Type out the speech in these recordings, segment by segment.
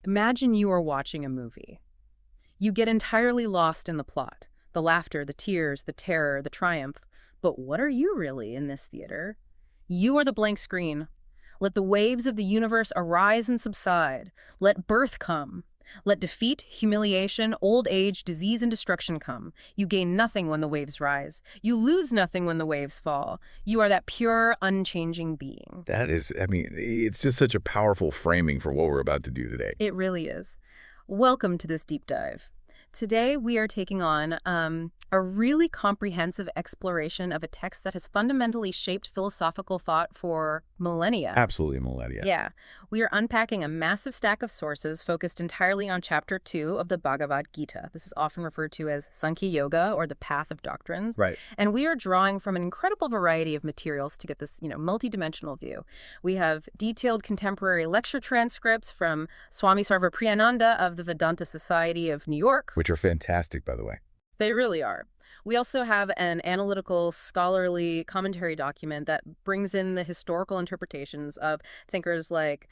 Imagine you are watching a movie. You get entirely lost in the plot, the laughter, the tears, the terror, the triumph. But what are you really in this theater? You are the blank screen. Let the waves of the universe arise and subside. Let birth come. Let defeat, humiliation, old age, disease, and destruction come. You gain nothing when the waves rise. You lose nothing when the waves fall. You are that pure, unchanging being. That is, I mean, it's just such a powerful framing for what we're about to do today. It really is. Welcome to this deep dive. Today, we are taking on a really comprehensive exploration of a text that has fundamentally shaped philosophical thought for millennia. Absolutely millennia. Yeah. We are unpacking a massive stack of sources focused entirely on Chapter 2 of the Bhagavad Gita. This is often referred to as Sankhya Yoga, or the Path of Doctrines. Right. And we are drawing from an incredible variety of materials to get this, multidimensional view. We have detailed contemporary lecture transcripts from Swami Sarvapriyananda of the Vedanta Society of New York. Which are fantastic, by the way. They really are. We also have an analytical, scholarly commentary document that brings in the historical interpretations of thinkers like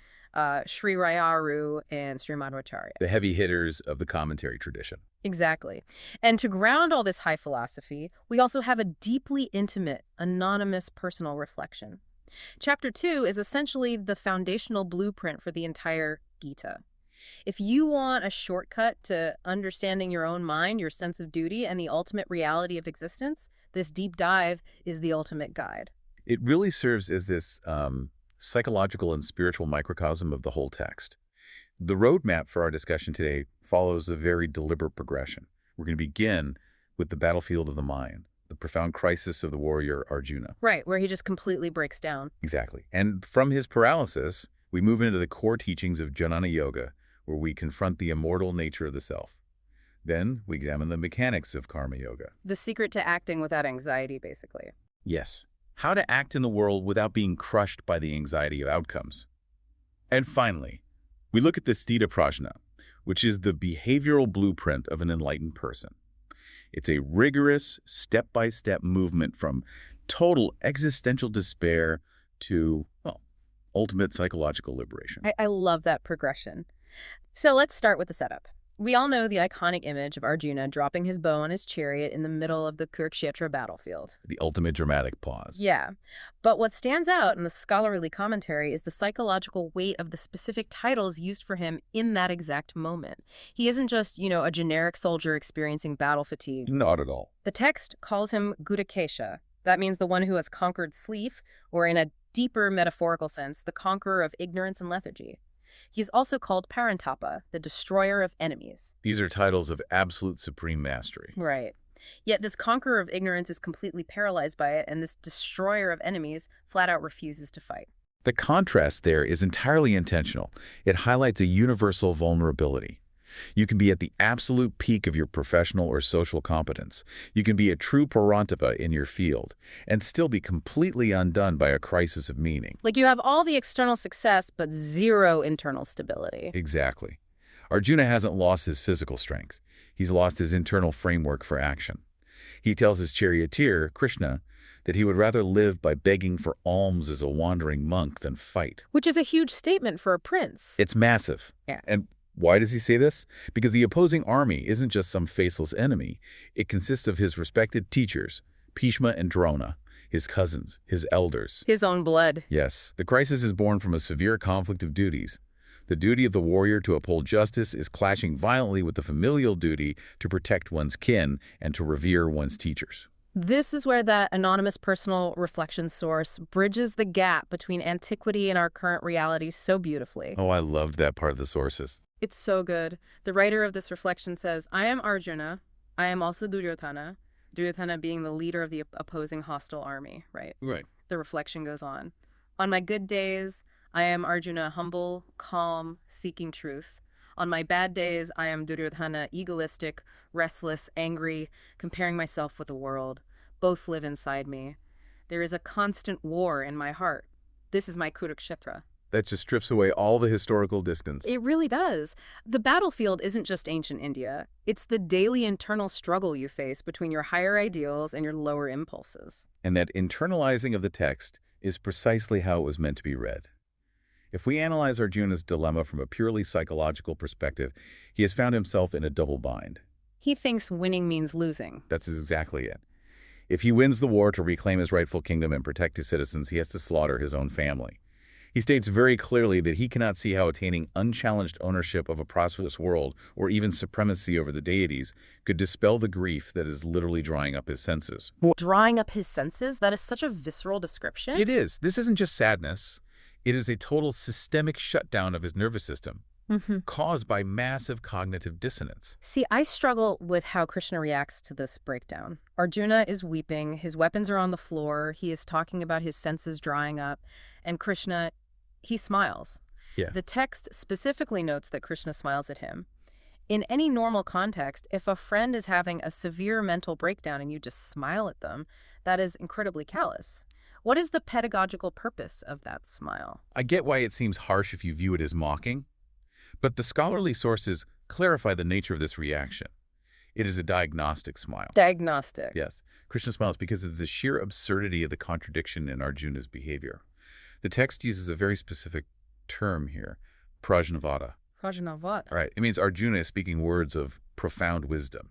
Sri Rayaru and Sri Madhvacharya. The heavy hitters of the commentary tradition. Exactly. And to ground all this high philosophy, we also have a deeply intimate, anonymous personal reflection. Chapter 2 is essentially the foundational blueprint for the entire Gita. If you want a shortcut to understanding your own mind, your sense of duty, and the ultimate reality of existence, this deep dive is the ultimate guide. It really serves as this psychological and spiritual microcosm of the whole text. The roadmap for our discussion today follows a very deliberate progression. We're going to begin with the battlefield of the mind, the profound crisis of the warrior Arjuna. Right, where he just completely breaks down. Exactly. And from his paralysis, we move into the core teachings of Jnana Yoga, where we confront the immortal nature of the self. Then we examine the mechanics of karma yoga. The secret to acting without anxiety, basically. Yes, how to act in the world without being crushed by the anxiety of outcomes. And finally, we look at the Sthita Prajna, which is the behavioral blueprint of an enlightened person. It's a rigorous, step-by-step movement from total existential despair to, ultimate psychological liberation. I love that progression. So let's start with the setup. We all know the iconic image of Arjuna dropping his bow on his chariot in the middle of the Kurukshetra battlefield. The ultimate dramatic pause. Yeah. But what stands out in the scholarly commentary is the psychological weight of the specific titles used for him in that exact moment. He isn't just, a generic soldier experiencing battle fatigue. Not at all. The text calls him Kurukshetra. That means the one who has conquered sleep, or in a deeper metaphorical sense, the conqueror of ignorance and lethargy. He is also called Parantapa, the destroyer of enemies. These are titles of absolute supreme mastery. Right. Yet this conqueror of ignorance is completely paralyzed by it, and this destroyer of enemies flat out refuses to fight. The contrast there is entirely intentional. It highlights a universal vulnerability. You can be at the absolute peak of your professional or social competence. You can be a true Parantapa in your field and still be completely undone by a crisis of meaning. Like you have all the external success, but zero internal stability. Exactly. Arjuna hasn't lost his physical strength. He's lost his internal framework for action. He tells his charioteer, Krishna, that he would rather live by begging for alms as a wandering monk than fight. Which is a huge statement for a prince. It's massive. Yeah. And why does he say this? Because the opposing army isn't just some faceless enemy. It consists of his respected teachers, Bhishma and Drona, his cousins, his elders. His own blood. Yes, the crisis is born from a severe conflict of duties. The duty of the warrior to uphold justice is clashing violently with the familial duty to protect one's kin and to revere one's teachers. This is where that anonymous personal reflection source bridges the gap between antiquity and our current reality so beautifully. Oh, I loved that part of the sources. It's so good. The writer of this reflection says, I am Arjuna. I am also Duryodhana. Duryodhana being the leader of the opposing hostile army, right? Right. The reflection goes on. On my good days, I am Arjuna, humble, calm, seeking truth. On my bad days, I am Duryodhana, egoistic, restless, angry, comparing myself with the world. Both live inside me. There is a constant war in my heart. This is my Kurukshetra. That just strips away all the historical distance. It really does. The battlefield isn't just ancient India. It's the daily internal struggle you face between your higher ideals and your lower impulses. And that internalizing of the text is precisely how it was meant to be read. If we analyze Arjuna's dilemma from a purely psychological perspective, he has found himself in a double bind. He thinks winning means losing. That's exactly it. If he wins the war to reclaim his rightful kingdom and protect his citizens, he has to slaughter his own family. He states very clearly that he cannot see how attaining unchallenged ownership of a prosperous world or even supremacy over the deities could dispel the grief that is literally drying up his senses. Drying up his senses? That is such a visceral description. It is. This isn't just sadness. It is a total systemic shutdown of his nervous system, caused by massive cognitive dissonance. See, I struggle with how Krishna reacts to this breakdown. Arjuna is weeping, his weapons are on the floor, he is talking about his senses drying up, and Krishna, he smiles. Yeah. The text specifically notes that Krishna smiles at him. In any normal context, if a friend is having a severe mental breakdown and you just smile at them, that is incredibly callous. What is the pedagogical purpose of that smile? I get why it seems harsh if you view it as mocking, but the scholarly sources clarify the nature of this reaction. It is a diagnostic smile. Diagnostic. Yes, Krishna smiles because of the sheer absurdity of the contradiction in Arjuna's behavior. The text uses a very specific term here, prajnavada. Prajnavada. Right. It means Arjuna is speaking words of profound wisdom.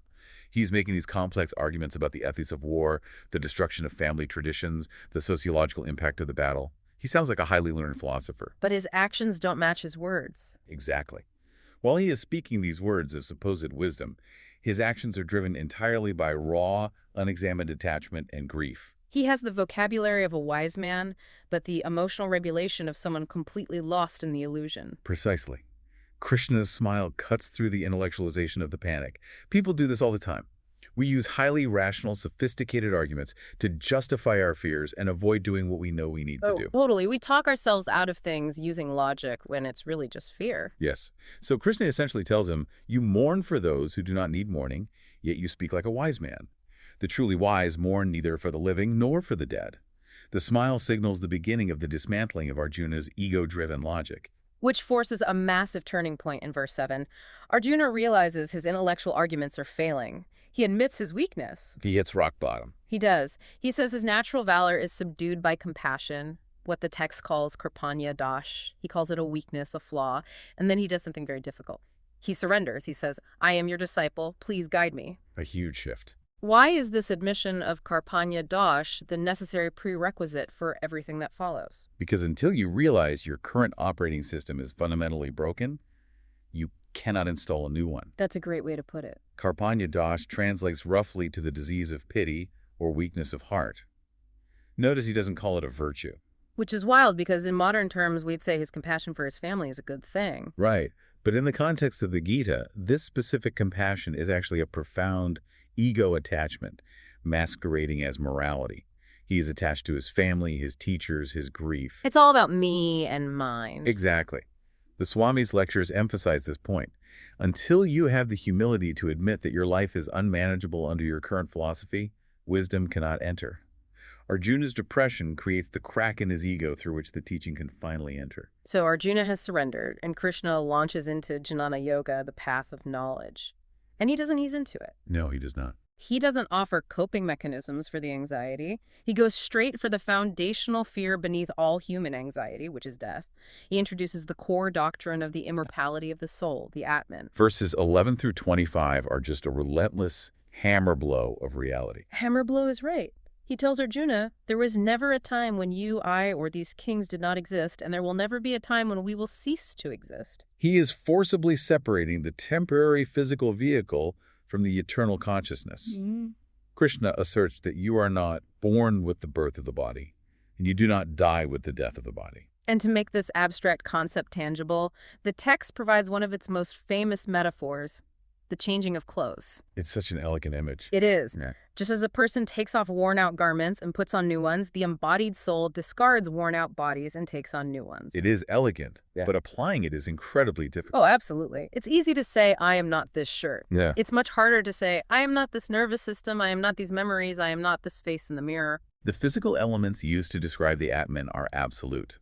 He's making these complex arguments about the ethics of war, the destruction of family traditions, the sociological impact of the battle. He sounds like a highly learned philosopher. But his actions don't match his words. Exactly. While he is speaking these words of supposed wisdom, his actions are driven entirely by raw, unexamined attachment and grief. He has the vocabulary of a wise man, but the emotional regulation of someone completely lost in the illusion. Precisely. Krishna's smile cuts through the intellectualization of the panic. People do this all the time. We use highly rational, sophisticated arguments to justify our fears and avoid doing what we know we need to do. Totally. We talk ourselves out of things using logic when it's really just fear. Yes. So Krishna essentially tells him, you mourn for those who do not need mourning, yet you speak like a wise man. The truly wise mourn neither for the living nor for the dead. The smile signals the beginning of the dismantling of Arjuna's ego-driven logic. Which forces a massive turning point in verse 7. Arjuna realizes his intellectual arguments are failing. He admits his weakness. He hits rock bottom. He does. He says his natural valor is subdued by compassion, what the text calls karpanya dosh. He calls it a weakness, a flaw, and then he does something very difficult. He surrenders. He says, I am your disciple. Please guide me. A huge shift. Why is this admission of karpanya dosh the necessary prerequisite for everything that follows? Because until you realize your current operating system is fundamentally broken, you cannot install a new one. That's a great way to put it. Karpanya dosh translates roughly to the disease of pity or weakness of heart. Notice he doesn't call it a virtue. Which is wild because in modern terms, we'd say his compassion for his family is a good thing. Right. But in the context of the Gita, this specific compassion is actually a profound ego attachment, masquerading as morality. He is attached to his family, his teachers, his grief. It's all about me and mine. Exactly. The Swami's lectures emphasize this point. Until you have the humility to admit that your life is unmanageable under your current philosophy, wisdom cannot enter. Arjuna's depression creates the crack in his ego through which the teaching can finally enter. So Arjuna has surrendered, and Krishna launches into Jnana Yoga, the path of knowledge. And he doesn't ease into it. No, he does not. He doesn't offer coping mechanisms for the anxiety. He goes straight for the foundational fear beneath all human anxiety, which is death. He introduces the core doctrine of the immortality of the soul, the Atman. Verses 11 through 25 are just a relentless hammer blow of reality. Hammer blow is right. He tells Arjuna, there was never a time when you, I, or these kings did not exist, and there will never be a time when we will cease to exist. He is forcibly separating the temporary physical vehicle from the eternal consciousness. Krishna asserts that you are not born with the birth of the body, and you do not die with the death of the body. And to make this abstract concept tangible, the text provides one of its most famous metaphors, the changing of clothes. It's such an elegant image. It is. Yeah. Just as a person takes off worn-out garments and puts on new ones, the embodied soul discards worn-out bodies and takes on new ones. It is elegant, Yeah. but applying it is incredibly difficult. Oh, absolutely. It's easy to say, I am not this shirt. Yeah. It's much harder to say, I am not this nervous system, I am not these memories, I am not this face in the mirror. The physical elements used to describe the Atman are absolute.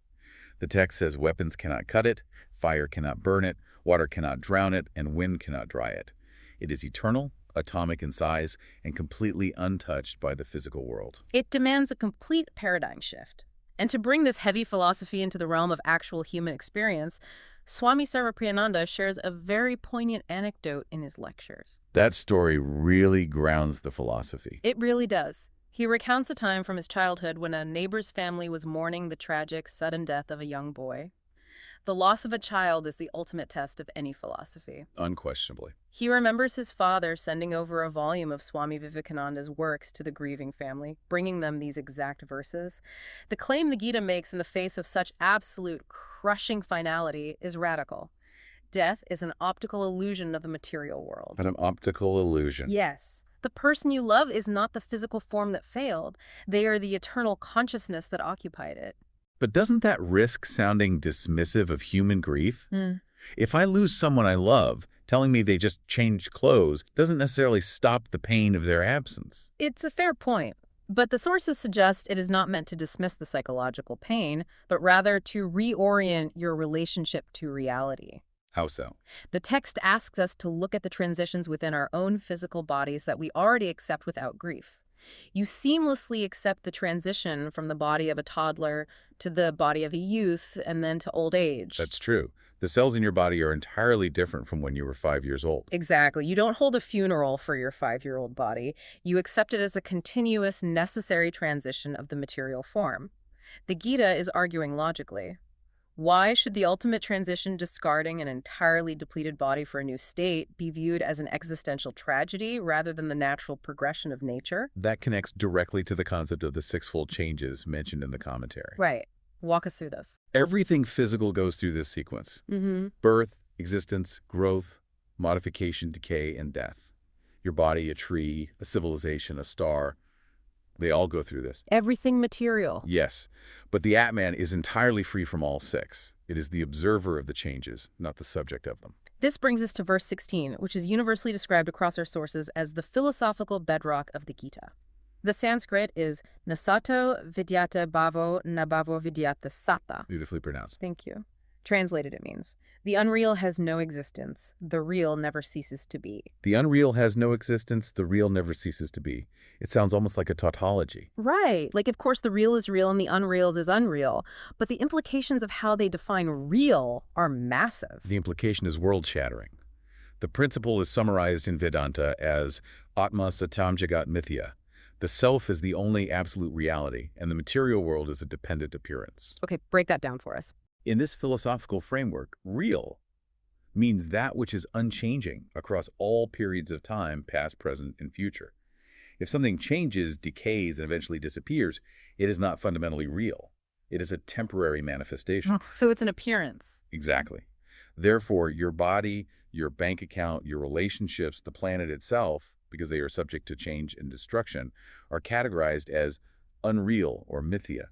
The text says weapons cannot cut it, fire cannot burn it, water cannot drown it, and wind cannot dry it. It is eternal, atomic in size, and completely untouched by the physical world. It demands a complete paradigm shift. And to bring this heavy philosophy into the realm of actual human experience, Swami Sarvapriyananda shares a very poignant anecdote in his lectures. That story really grounds the philosophy. It really does. He recounts a time from his childhood when a neighbor's family was mourning the tragic, sudden death of a young boy. The loss of a child is the ultimate test of any philosophy. Unquestionably. He remembers his father sending over a volume of Swami Vivekananda's works to the grieving family, bringing them these exact verses. The claim the Gita makes in the face of such absolute, crushing finality is radical. Death is an optical illusion of the material world. But an optical illusion. Yes. The person you love is not the physical form that failed. They are the eternal consciousness that occupied it. But doesn't that risk sounding dismissive of human grief? Mm. If I lose someone I love, telling me they just changed clothes doesn't necessarily stop the pain of their absence. It's a fair point. But the sources suggest it is not meant to dismiss the psychological pain, but rather to reorient your relationship to reality. How so? The text asks us to look at the transitions within our own physical bodies that we already accept without grief. You seamlessly accept the transition from the body of a toddler to the body of a youth and then to old age. That's true. The cells in your body are entirely different from when you were 5 years old. Exactly. You don't hold a funeral for your 5-year-old body. You accept it as a continuous, necessary transition of the material form. The Gita is arguing logically. Why should the ultimate transition, discarding an entirely depleted body for a new state, be viewed as an existential tragedy rather than the natural progression of nature? That connects directly to the concept of the sixfold changes mentioned in the commentary. Right. Walk us through those. Everything physical goes through this sequence. Birth, existence, growth, modification, decay, and death. Your body, a tree, a civilization, a star, they all go through this. Everything material. Yes, but the Atman is entirely free from all six. It is the observer of the changes, not the subject of them. This brings us to verse 16, which is universally described across our sources as the philosophical bedrock of the Gita. The Sanskrit is nasato vidyata bhavo nabhavo vidyata sata. Beautifully pronounced. Thank you. Translated, it means, the unreal has no existence. The real never ceases to be. The unreal has no existence. The real never ceases to be. It sounds almost like a tautology. Right. Like, of course, the real is real and the unreal is unreal. But the implications of how they define real are massive. The implication is world-shattering. The principle is summarized in Vedanta as Atma Satam Jagat Mithya. The self is the only absolute reality, and the material world is a dependent appearance. Okay, break that down for us. In this philosophical framework, real means that which is unchanging across all periods of time, past, present, and future. If something changes, decays, and eventually disappears, it is not fundamentally real. It is a temporary manifestation. So it's an appearance. Exactly. Therefore, your body, your bank account, your relationships, the planet itself, because they are subject to change and destruction, are categorized as unreal or mithya.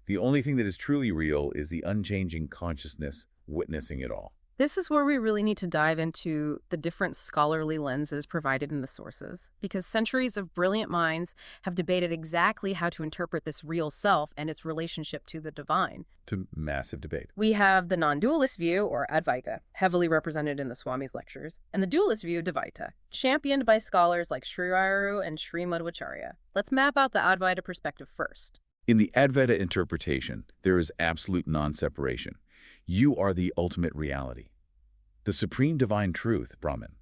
The only thing that is truly real is the unchanging consciousness witnessing it all. This is where we really need to dive into the different scholarly lenses provided in the sources, because centuries of brilliant minds have debated exactly how to interpret this real self and its relationship to the divine. To massive debate. We have the non-dualist view, or Advaita, heavily represented in the Swami's lectures, and the dualist view, Dvaita, championed by scholars like Sri Rayaru and Sri Madhvacharya. Let's map out the Advaita perspective first. In the Advaita interpretation, there is absolute non-separation. You are the ultimate reality. The supreme divine truth, Brahman,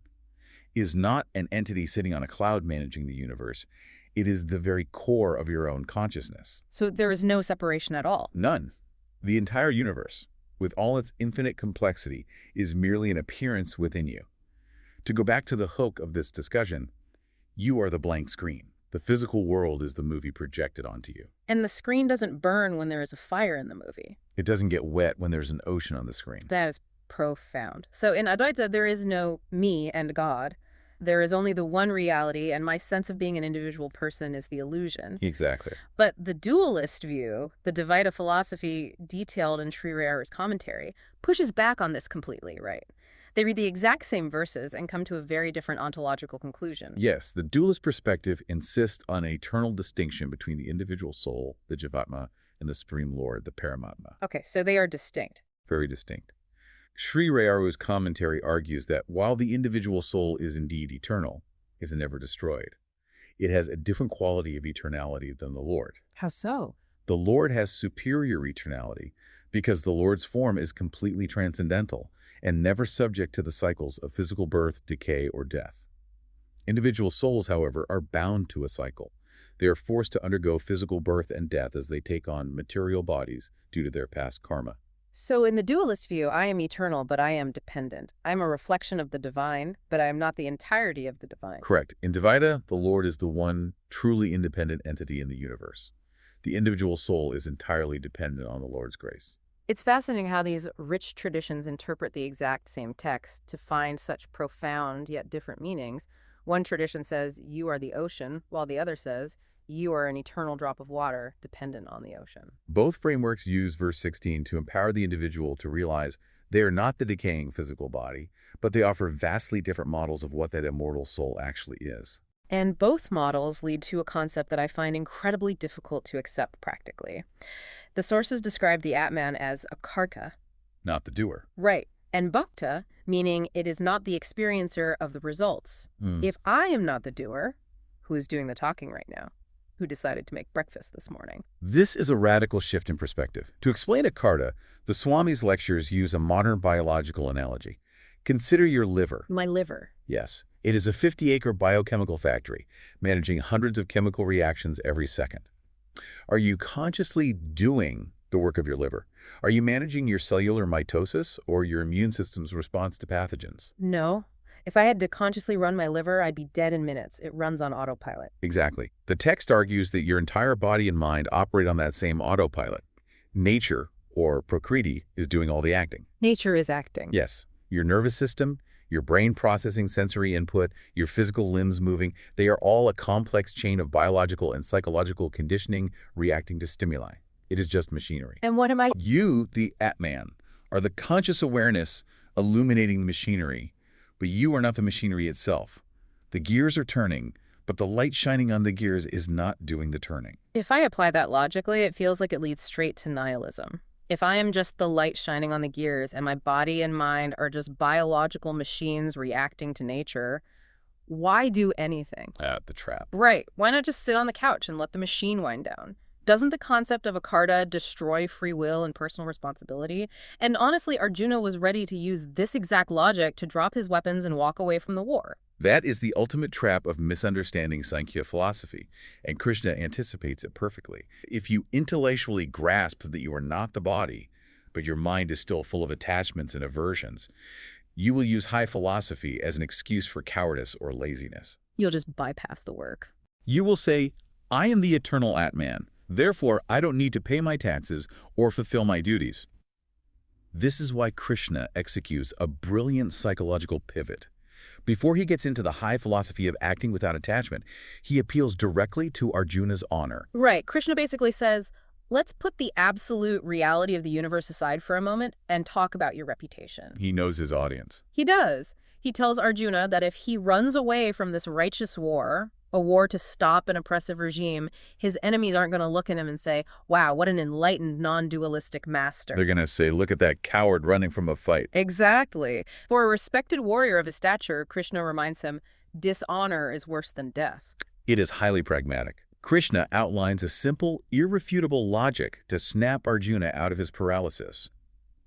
is not an entity sitting on a cloud managing the universe. It is the very core of your own consciousness. So there is no separation at all? None. The entire universe, with all its infinite complexity, is merely an appearance within you. To go back to the hook of this discussion, you are the blank screen. The physical world is the movie projected onto you. And the screen doesn't burn when there is a fire in the movie. It doesn't get wet when there's an ocean on the screen. That is profound. So in Advaita, there is no me and God. There is only the one reality, and my sense of being an individual person is the illusion. Exactly. But the dualist view, the Dvaita philosophy detailed in Sri Rayaru's commentary, pushes back on this completely, right? They read the exact same verses and come to a very different ontological conclusion. Yes, the dualist perspective insists on an eternal distinction between the individual soul, the Jivatma, and the Supreme Lord, the Paramatma. Okay, so they are distinct. Very distinct. Sri Rayaru's commentary argues that while the individual soul is indeed eternal, it is never destroyed. It has a different quality of eternality than the Lord. How so? The Lord has superior eternality because the Lord's form is completely transcendental and never subject to the cycles of physical birth, decay, or death. Individual souls, however, are bound to a cycle. They are forced to undergo physical birth and death as they take on material bodies due to their past karma. So in the dualist view, I am eternal, but I am dependent. I am a reflection of the divine, but I am not the entirety of the divine. Correct. In Dvaita, the Lord is the one truly independent entity in the universe. The individual soul is entirely dependent on the Lord's grace. It's fascinating how these rich traditions interpret the exact same text to find such profound yet different meanings. One tradition says, you are the ocean, while the other says, you are an eternal drop of water dependent on the ocean. Both frameworks use verse 16 to empower the individual to realize they are not the decaying physical body, but they offer vastly different models of what that immortal soul actually is. And both models lead to a concept that I find incredibly difficult to accept practically. The sources describe the Atman as a karta. Not the doer. Right. And bhakta, meaning it is not the experiencer of the results. If I am not the doer, who is doing the talking right now? Who decided to make breakfast this morning? This is a radical shift in perspective. To explain a karta, the Swami's lectures use a modern biological analogy. Consider your liver. My liver. Yes. It is a 50-acre biochemical factory, managing hundreds of chemical reactions every second. Are you consciously doing the work of your liver? Are you managing your cellular mitosis or your immune system's response to pathogens? No. If I had to consciously run my liver, I'd be dead in minutes. It runs on autopilot. Exactly. The text argues that your entire body and mind operate on that same autopilot. Nature, or Prakriti, is doing all the acting. Nature is acting. Yes. Your nervous system, your brain processing sensory input, your physical limbs moving, they are all a complex chain of biological and psychological conditioning reacting to stimuli. It is just machinery. And what am I? You, the Atman, are the conscious awareness illuminating the machinery, but you are not the machinery itself. The gears are turning, but the light shining on the gears is not doing the turning. If I apply that logically, it feels like it leads straight to nihilism. If I am just the light shining on the gears and my body and mind are just biological machines reacting to nature, why do anything? The trap. Right. Why not just sit on the couch and let the machine wind down? Doesn't the concept of a karta destroy free will and personal responsibility? And honestly, Arjuna was ready to use this exact logic to drop his weapons and walk away from the war. That is the ultimate trap of misunderstanding Sankhya philosophy, and Krishna anticipates it perfectly. If you intellectually grasp that you are not the body, but your mind is still full of attachments and aversions, you will use high philosophy as an excuse for cowardice or laziness. You'll just bypass the work. You will say, I am the eternal Atman, therefore I don't need to pay my taxes or fulfill my duties. This is why Krishna executes a brilliant psychological pivot. Before he gets into the high philosophy of acting without attachment, he appeals directly to Arjuna's honor. Right. Krishna basically says, let's put the absolute reality of the universe aside for a moment and talk about your reputation. He knows his audience. He does. He tells Arjuna that if he runs away from this righteous war, a war to stop an oppressive regime, his enemies aren't going to look at him and say, wow, what an enlightened, non-dualistic master. They're going to say, look at that coward running from a fight. Exactly. For a respected warrior of his stature, Krishna reminds him, dishonor is worse than death. It is highly pragmatic. Krishna outlines a simple, irrefutable logic to snap Arjuna out of his paralysis.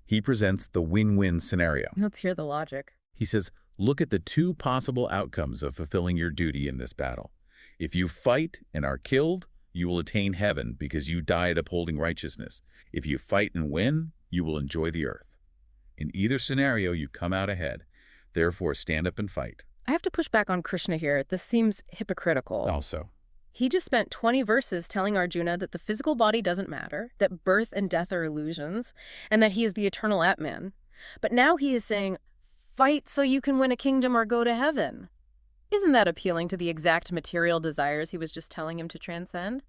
He presents the win-win scenario. Let's hear the logic. He says, look at the two possible outcomes of fulfilling your duty in this battle. If you fight and are killed, you will attain heaven because you died upholding righteousness. If you fight and win, you will enjoy the earth. In either scenario, you come out ahead. Therefore, stand up and fight. I have to push back on Krishna here. This seems hypocritical. Also, he just spent 20 verses telling Arjuna that the physical body doesn't matter, that birth and death are illusions, and that he is the eternal Atman. But now he is saying, fight so you can win a kingdom or go to heaven. Isn't that appealing to the exact material desires he was just telling him to transcend?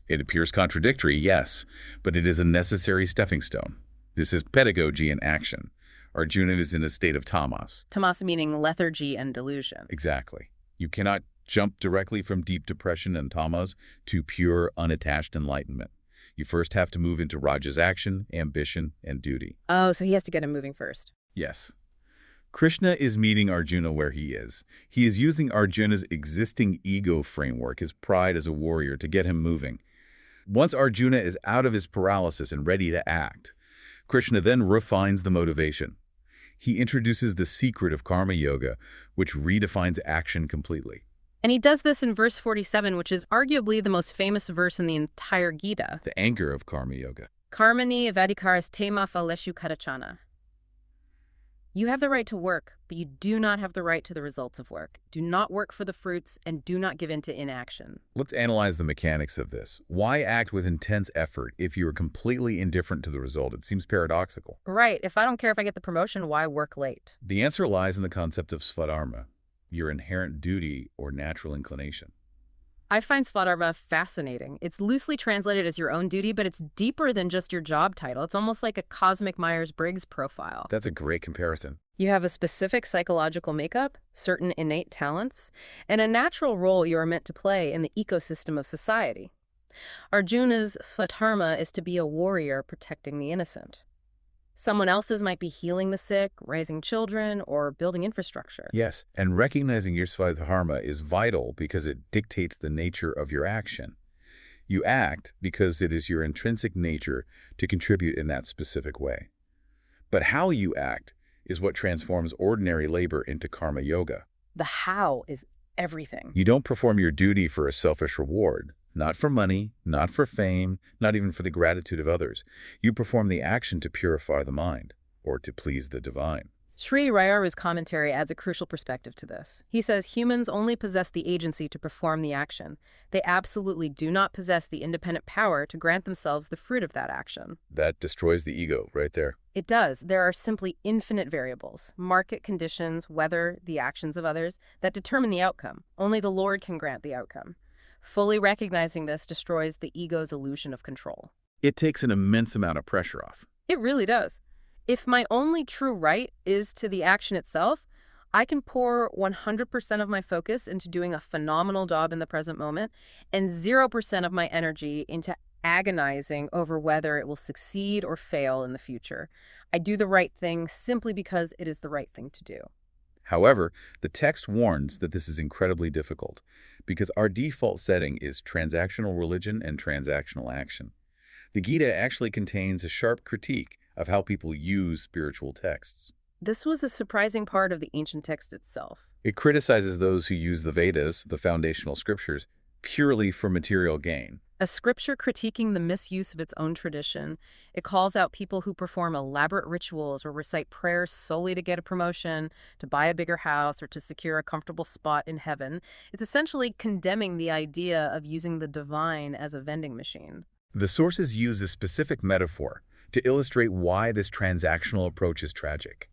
it appears contradictory, yes, but it is a necessary stepping stone. This is pedagogy in action. Arjuna is in a state of tamas. Tamas meaning lethargy and delusion. Exactly. You cannot jump directly from deep depression and tamas to pure, unattached enlightenment. You first have to move into Raja's action, ambition, and duty. Oh, so he has to get him moving first. Yes. Krishna is meeting Arjuna where he is. He is using Arjuna's existing ego framework, his pride as a warrior, to get him moving. Once Arjuna is out of his paralysis and ready to act, Krishna then refines the motivation. He introduces the secret of karma yoga, which redefines action completely. And he does this in verse 47, which is arguably the most famous verse in the entire Gita. The anchor of karma yoga. Karmani avadikaras tema phaleshu kadachana. You have the right to work, but you do not have the right to the results of work. Do not work for the fruits and do not give in to inaction. Let's analyze the mechanics of this. Why act with intense effort if you are completely indifferent to the result? It seems paradoxical. Right. If I don't care if I get the promotion, why work late? The answer lies in the concept of svadharma, your inherent duty or natural inclination. I find svadharma fascinating. It's loosely translated as your own duty, but it's deeper than just your job title. It's almost like a cosmic Myers-Briggs profile. That's a great comparison. You have a specific psychological makeup, certain innate talents, and a natural role you are meant to play in the ecosystem of society. Arjuna's svadharma is to be a warrior protecting the innocent. Someone else's might be healing the sick, raising children, or building infrastructure. Yes, and recognizing your svadharma is vital because it dictates the nature of your action. You act because it is your intrinsic nature to contribute in that specific way. But how you act is what transforms ordinary labor into karma yoga. The how is everything. You don't perform your duty for a selfish reward. Not for money, not for fame, not even for the gratitude of others. You perform the action to purify the mind, or to please the divine. Sri Rayaru's commentary adds a crucial perspective to this. He says humans only possess the agency to perform the action. They absolutely do not possess the independent power to grant themselves the fruit of that action. That destroys the ego right there. It does. There are simply infinite variables, market conditions, weather, the actions of others, that determine the outcome. Only the Lord can grant the outcome. Fully recognizing this destroys the ego's illusion of control. It takes an immense amount of pressure off. It really does. If my only true right is to the action itself, I can pour 100% of my focus into doing a phenomenal job in the present moment and 0% of my energy into agonizing over whether it will succeed or fail in the future. I do the right thing simply because it is the right thing to do. However, the text warns that this is incredibly difficult because our default setting is transactional religion and transactional action. The Gita actually contains a sharp critique of how people use spiritual texts. This was a surprising part of the ancient text itself. It criticizes those who use the Vedas, the foundational scriptures, purely for material gain. A scripture critiquing the misuse of its own tradition. It calls out people who perform elaborate rituals or recite prayers solely to get a promotion, to buy a bigger house, or to secure a comfortable spot in heaven. It's essentially condemning the idea of using the divine as a vending machine. The sources use a specific metaphor to illustrate why this transactional approach is tragic.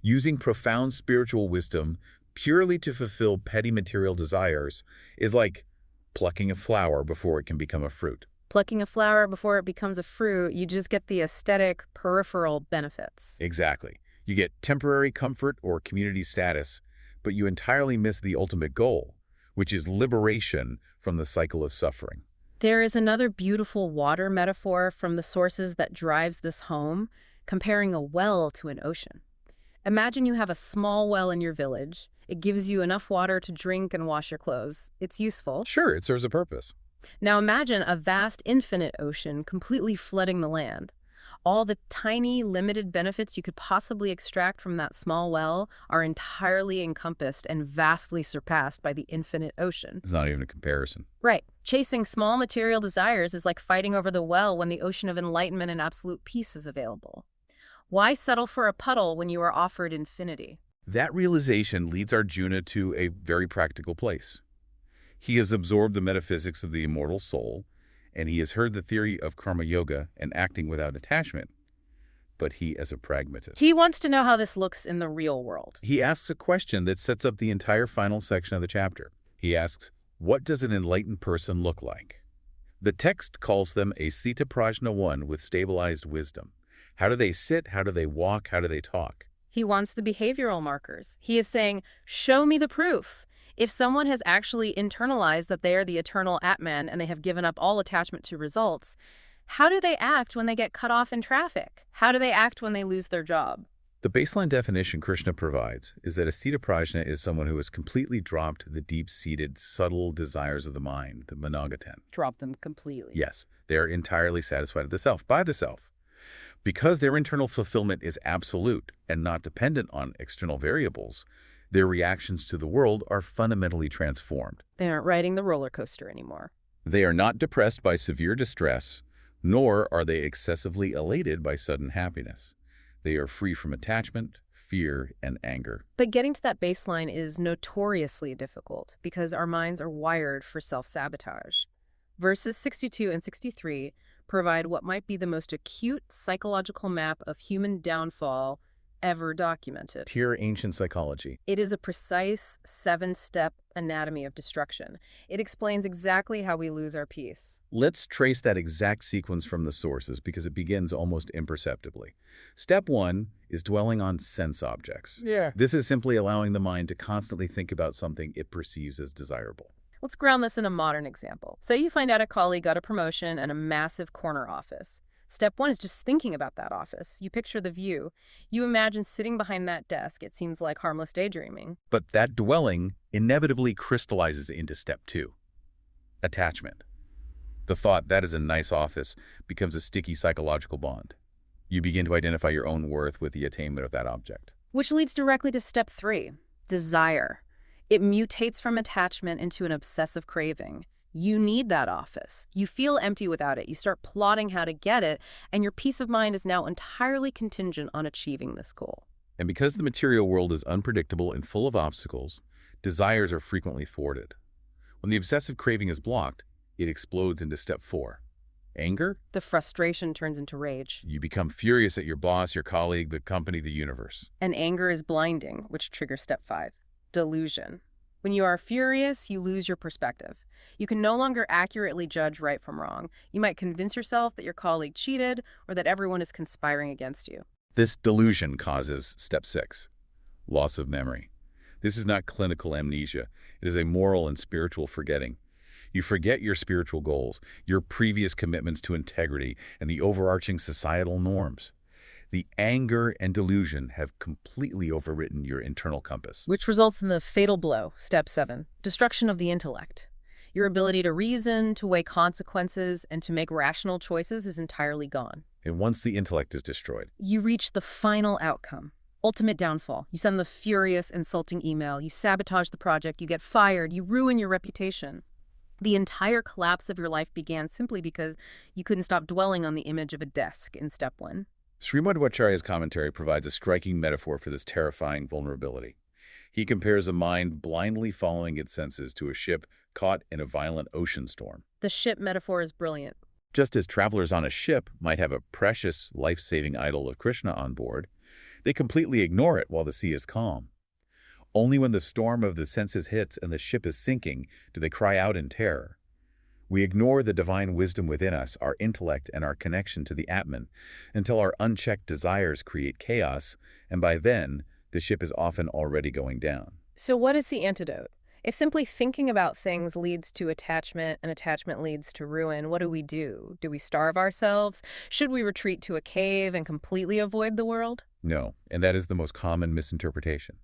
Using profound spiritual wisdom purely to fulfill petty material desires is like plucking a flower before it can become a fruit. Plucking a flower before it becomes a fruit, you just get the aesthetic, peripheral benefits. Exactly. You get temporary comfort or community status, but you entirely miss the ultimate goal, which is liberation from the cycle of suffering. There is another beautiful water metaphor from the sources that drives this home, comparing a well to an ocean. Imagine you have a small well in your village. It gives you enough water to drink and wash your clothes. It's useful. Sure, it serves a purpose. Now imagine a vast, infinite ocean completely flooding the land. All the tiny, limited benefits you could possibly extract from that small well are entirely encompassed and vastly surpassed by the infinite ocean. It's not even a comparison. Right. Chasing small material desires is like fighting over the well when the ocean of enlightenment and absolute peace is available. Why settle for a puddle when you are offered infinity? That realization leads Arjuna to a very practical place. He has absorbed the metaphysics of the immortal soul, and he has heard the theory of karma yoga and acting without attachment. But he is a pragmatist. He wants to know how this looks in the real world. He asks a question that sets up the entire final section of the chapter. He asks, what does an enlightened person look like? The text calls them a Sita Prajna one with stabilized wisdom. How do they sit? How do they walk? How do they talk? He wants the behavioral markers. He is saying, show me the proof. If someone has actually internalized that they are the eternal Atman and they have given up all attachment to results, how do they act when they get cut off in traffic? How do they act when they lose their job? The baseline definition Krishna provides is that a Sita Prajna is someone who has completely dropped the deep-seated, subtle desires of the mind, the manogatan. Drop them completely. Yes, They are entirely satisfied with the self, by the self. Because their internal fulfillment is absolute and not dependent on external variables, their reactions to the world are fundamentally transformed. They aren't riding the roller coaster anymore. They are not depressed by severe distress, nor are they excessively elated by sudden happiness. They are free from attachment, fear, and anger. But getting to that baseline is notoriously difficult because our minds are wired for self-sabotage. Verses 62 and 63 provide what might be the most acute psychological map of human downfall ever documented. Pure ancient psychology. It is a precise 7-step anatomy of destruction. It explains exactly how we lose our peace. Let's trace that exact sequence from the sources because it begins almost imperceptibly. Step 1 is dwelling on sense objects. This is simply allowing the mind to constantly think about something it perceives as desirable. Let's ground this in a modern example. Say you find out a colleague got a promotion and a massive corner office. Step 1 is just thinking about that office. You picture the view. You imagine sitting behind that desk. It seems like harmless daydreaming. But that dwelling inevitably crystallizes into step 2, attachment. The thought, that is a nice office, becomes a sticky psychological bond. You begin to identify your own worth with the attainment of that object. Which leads directly to step 3, desire. It mutates from attachment into an obsessive craving. You need that office. You feel empty without it. You start plotting how to get it, and your peace of mind is now entirely contingent on achieving this goal. And because the material world is unpredictable and full of obstacles, desires are frequently thwarted. When the obsessive craving is blocked, it explodes into step 4. Anger? The frustration turns into rage. You become furious at your boss, your colleague, the company, the universe. And anger is blinding, which triggers step 5, delusion. When you are furious, you lose your perspective. You can no longer accurately judge right from wrong. You might convince yourself that your colleague cheated or that everyone is conspiring against you. This delusion causes step 6, loss of memory. This is not clinical amnesia. It is a moral and spiritual forgetting. You forget your spiritual goals, your previous commitments to integrity, and the overarching societal norms. The anger and delusion have completely overwritten your internal compass. Which results in the fatal blow, step 7, destruction of the intellect. Your ability to reason, to weigh consequences, and to make rational choices is entirely gone. And once the intellect is destroyed, You reach the final outcome, ultimate downfall. You send the furious, insulting email, you sabotage the project, you get fired, you ruin your reputation. The entire collapse of your life began simply because you couldn't stop dwelling on the image of a desk in step 1. Srimad-Acharya's commentary provides a striking metaphor for this terrifying vulnerability. He compares a mind blindly following its senses to a ship caught in a violent ocean storm. The ship metaphor is brilliant. Just as travelers on a ship might have a precious, life-saving idol of Krishna on board, they completely ignore it while the sea is calm. Only when the storm of the senses hits and the ship is sinking do they cry out in terror. We ignore the divine wisdom within us, our intellect, and our connection to the Atman, until our unchecked desires create chaos, and by then, the ship is often already going down. So what is the antidote? If simply thinking about things leads to attachment and attachment leads to ruin, what do? Do we starve ourselves? Should we retreat to a cave and completely avoid the world? No, and that is the most common misinterpretation.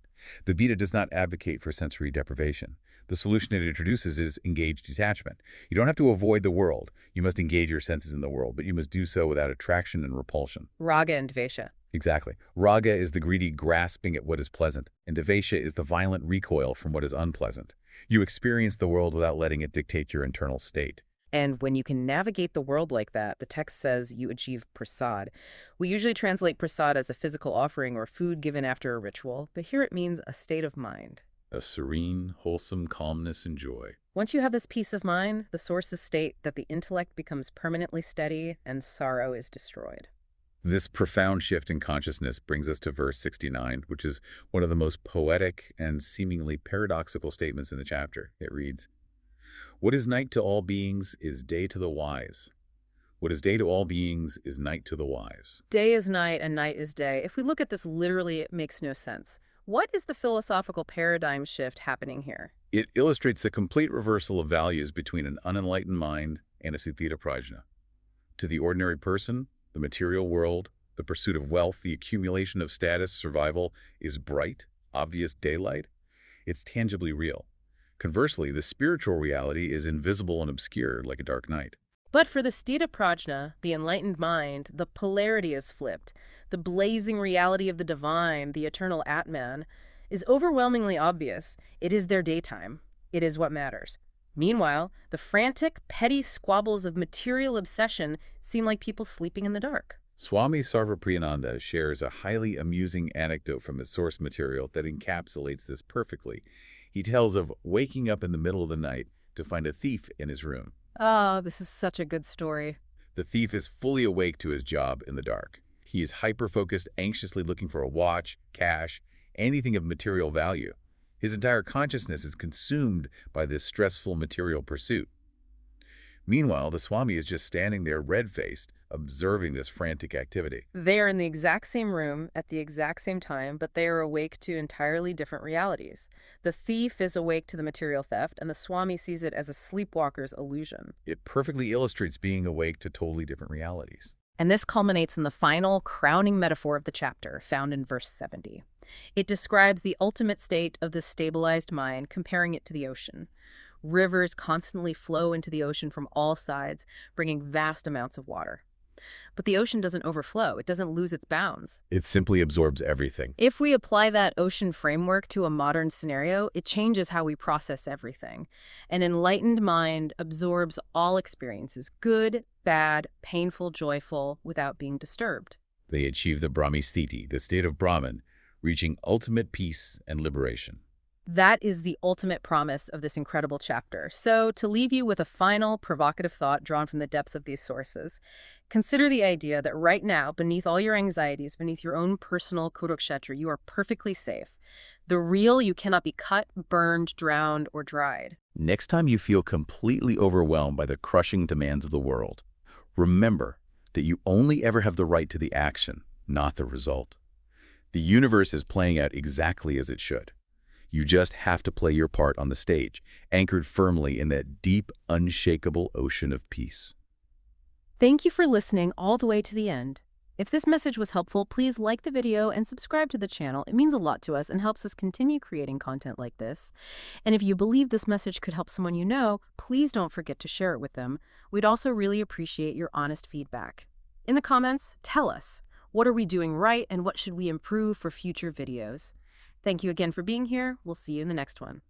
The Gita does not advocate for sensory deprivation. The solution it introduces is engaged detachment. You don't have to avoid the world. You must engage your senses in the world, but you must do so without attraction and repulsion. Raga and Dvesha. Exactly. Raga is the greedy grasping at what is pleasant, and Dvesha is the violent recoil from what is unpleasant. You experience the world without letting it dictate your internal state. And when you can navigate the world like that, the text says you achieve prasad. We usually translate prasad as a physical offering or food given after a ritual, but here it means a state of mind. A serene, wholesome calmness and joy. Once you have this peace of mind, the sources state that the intellect becomes permanently steady and sorrow is destroyed. This profound shift in consciousness brings us to verse 69, which is one of the most poetic and seemingly paradoxical statements in the chapter. It reads, "What is night to all beings is day to the wise. What is day to all beings is night to the wise." Day is night and night is day. If we look at this literally, it makes no sense. What is the philosophical paradigm shift happening here? It illustrates the complete reversal of values between an unenlightened mind and a Siddhita prajna. To the ordinary person, the material world, the pursuit of wealth, the accumulation of status, survival is bright, obvious daylight. It's tangibly real. Conversely, the spiritual reality is invisible and obscure like a dark night. But for the Sthita Prajna, the enlightened mind, the polarity is flipped. The blazing reality of the divine, the eternal Atman, is overwhelmingly obvious. It is their daytime. It is what matters. Meanwhile, the frantic, petty squabbles of material obsession seem like people sleeping in the dark. Swami Sarvapriyananda shares a highly amusing anecdote from his source material that encapsulates this perfectly. He tells of waking up in the middle of the night to find a thief in his room. Oh, this is such a good story. The thief is fully awake to his job in the dark. He is hyper-focused, anxiously looking for a watch, cash, anything of material value. His entire consciousness is consumed by this stressful material pursuit. Meanwhile, the Swami is just standing there red-faced, observing this frantic activity. They are in the exact same room at the exact same time, but they are awake to entirely different realities. The thief is awake to the material theft, and the Swami sees it as a sleepwalker's illusion. It perfectly illustrates being awake to totally different realities. And this culminates in the final, crowning metaphor of the chapter, found in verse 70. It describes the ultimate state of the stabilized mind, comparing it to the ocean. Rivers constantly flow into the ocean from all sides, bringing vast amounts of water. But the ocean doesn't overflow. It doesn't lose its bounds. It simply absorbs everything. If we apply that ocean framework to a modern scenario, it changes how we process everything. An enlightened mind absorbs all experiences, good, bad, painful, joyful, without being disturbed. They achieve the Brahmisthiti, the state of Brahman, reaching ultimate peace and liberation. That is the ultimate promise of this incredible chapter. So, to leave you with a final, provocative thought drawn from the depths of these sources, consider the idea that right now, beneath all your anxieties, beneath your own personal Kurukshetra, you are perfectly safe. The real you cannot be cut, burned, drowned, or dried. Next time you feel completely overwhelmed by the crushing demands of the world, remember that you only ever have the right to the action, not the result. The universe is playing out exactly as it should. You just have to play your part on the stage, anchored firmly in that deep, unshakable ocean of peace. Thank you for listening all the way to the end. If this message was helpful, please like the video and subscribe to the channel. It means a lot to us and helps us continue creating content like this. And if you believe this message could help someone you know, please don't forget to share it with them. We'd also really appreciate your honest feedback. In the comments, tell us, what are we doing right and what should we improve for future videos? Thank you again for being here. We'll see you in the next one.